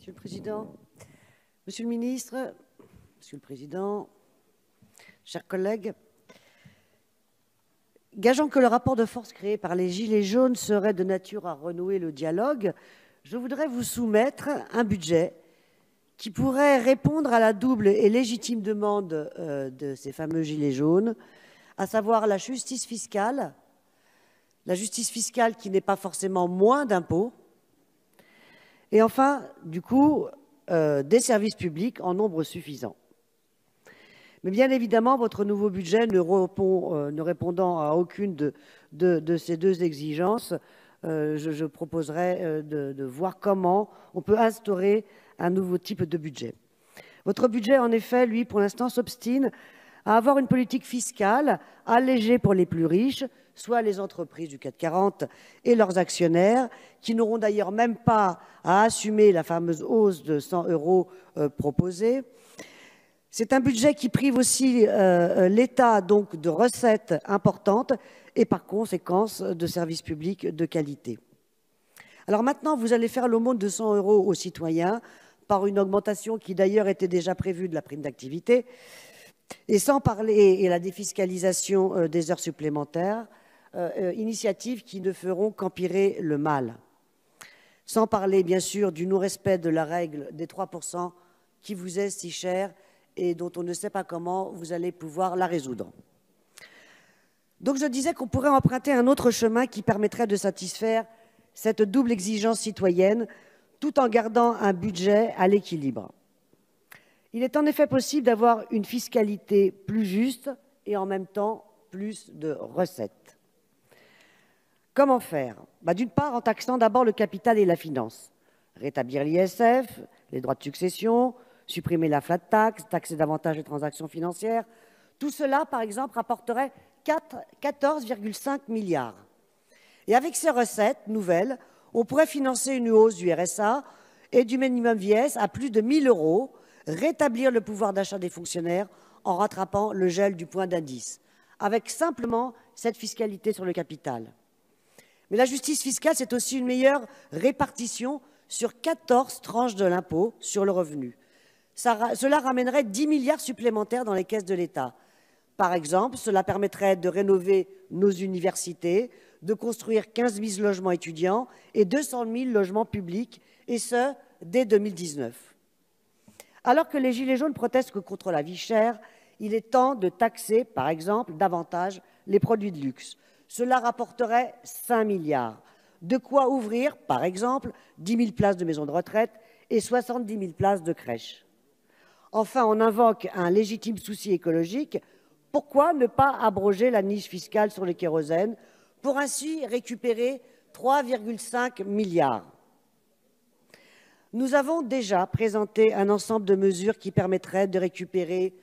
Monsieur le Président, Monsieur le Ministre, Monsieur le Président, chers collègues, gageant que le rapport de force créé par les Gilets jaunes serait de nature à renouer le dialogue, je voudrais vous soumettre un budget qui pourrait répondre à la double et légitime demande de ces fameux Gilets jaunes, à savoir la justice fiscale qui n'est pas forcément moins d'impôts, et enfin, du coup, des services publics en nombre suffisant. Mais bien évidemment, votre nouveau budget ne répondant à aucune de ces deux exigences, je proposerai de voir comment on peut instaurer un nouveau type de budget. Votre budget, en effet, lui, pour l'instant, s'obstine à avoir une politique fiscale allégée pour les plus riches, soit les entreprises du CAC 40 et leurs actionnaires, qui n'auront d'ailleurs même pas à assumer la fameuse hausse de 100 € proposée. C'est un budget qui prive aussi l'État donc de recettes importantes et par conséquence de services publics de qualité. Alors maintenant, vous allez faire l'aumône de 100 € aux citoyens par une augmentation qui d'ailleurs était déjà prévue de la prime d'activité, et sans parler et la défiscalisation des heures supplémentaires, initiatives qui ne feront qu'empirer le mal. Sans parler bien sûr du non-respect de la règle des 3% qui vous est si chère et dont on ne sait pas comment vous allez pouvoir la résoudre. Donc je disais qu'on pourrait emprunter un autre chemin qui permettrait de satisfaire cette double exigence citoyenne tout en gardant un budget à l'équilibre. Il est en effet possible d'avoir une fiscalité plus juste et en même temps plus de recettes. Comment faire? D'une part, en taxant d'abord le capital et la finance. Rétablir l'ISF, les droits de succession, supprimer la flat tax, taxer davantage les transactions financières. Tout cela, par exemple, rapporterait 14,5 milliards. Et avec ces recettes nouvelles, on pourrait financer une hausse du RSA et du minimum vieillesse à plus de 1 000 €, rétablir le pouvoir d'achat des fonctionnaires en rattrapant le gel du point d'indice, avec simplement cette fiscalité sur le capital. Mais la justice fiscale, c'est aussi une meilleure répartition sur 14 tranches de l'impôt sur le revenu. Cela ramènerait 10 milliards supplémentaires dans les caisses de l'État. Par exemple, cela permettrait de rénover nos universités, de construire 15 000 logements étudiants et 200 000 logements publics, et ce, dès 2019. Alors que les Gilets jaunes protestent contre la vie chère, il est temps de taxer, par exemple, davantage les produits de luxe. Cela rapporterait 5 milliards. De quoi ouvrir, par exemple, 10 000 places de maisons de retraite et 70 000 places de crèches. Enfin, on invoque un légitime souci écologique. Pourquoi ne pas abroger la niche fiscale sur le kérosène pour ainsi récupérer 3,5 milliards? Nous avons déjà présenté un ensemble de mesures qui permettraient de récupérer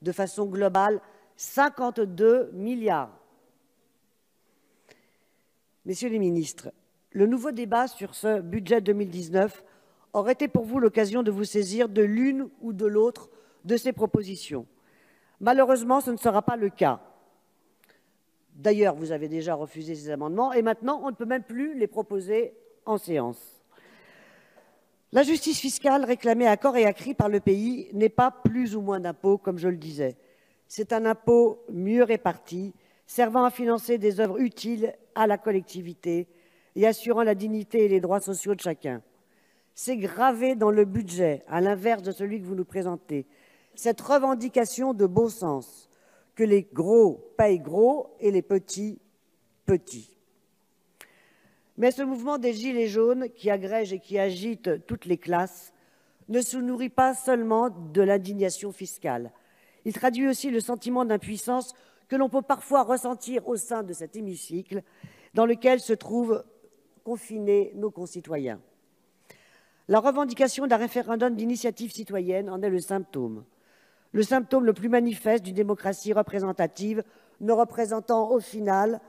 de façon globale 52 milliards. Messieurs les ministres, le nouveau débat sur ce budget 2019 aurait été pour vous l'occasion de vous saisir de l'une ou de l'autre de ces propositions. Malheureusement, ce ne sera pas le cas. D'ailleurs, vous avez déjà refusé ces amendements et maintenant, on ne peut même plus les proposer en séance. La justice fiscale réclamée à corps et à cri par le pays n'est pas plus ou moins d'impôt, comme je le disais. C'est un impôt mieux réparti, servant à financer des œuvres utiles à la collectivité et assurant la dignité et les droits sociaux de chacun. C'est gravé dans le budget, à l'inverse de celui que vous nous présentez, cette revendication de bon sens, que les gros payent gros et les petits, petits. Mais ce mouvement des Gilets jaunes, qui agrège et qui agite toutes les classes, ne se nourrit pas seulement de l'indignation fiscale. Il traduit aussi le sentiment d'impuissance que l'on peut parfois ressentir au sein de cet hémicycle, dans lequel se trouvent confinés nos concitoyens. La revendication d'un référendum d'initiative citoyenne en est le symptôme le plus manifeste d'une démocratie représentative, ne représentant au final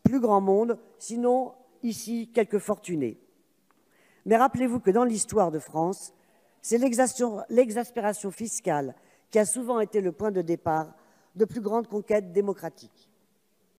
plus grand monde, sinon ici quelques fortunés. Mais rappelez-vous que dans l'histoire de France, c'est l'exaspération fiscale qui a souvent été le point de départ de plus grandes conquêtes démocratiques.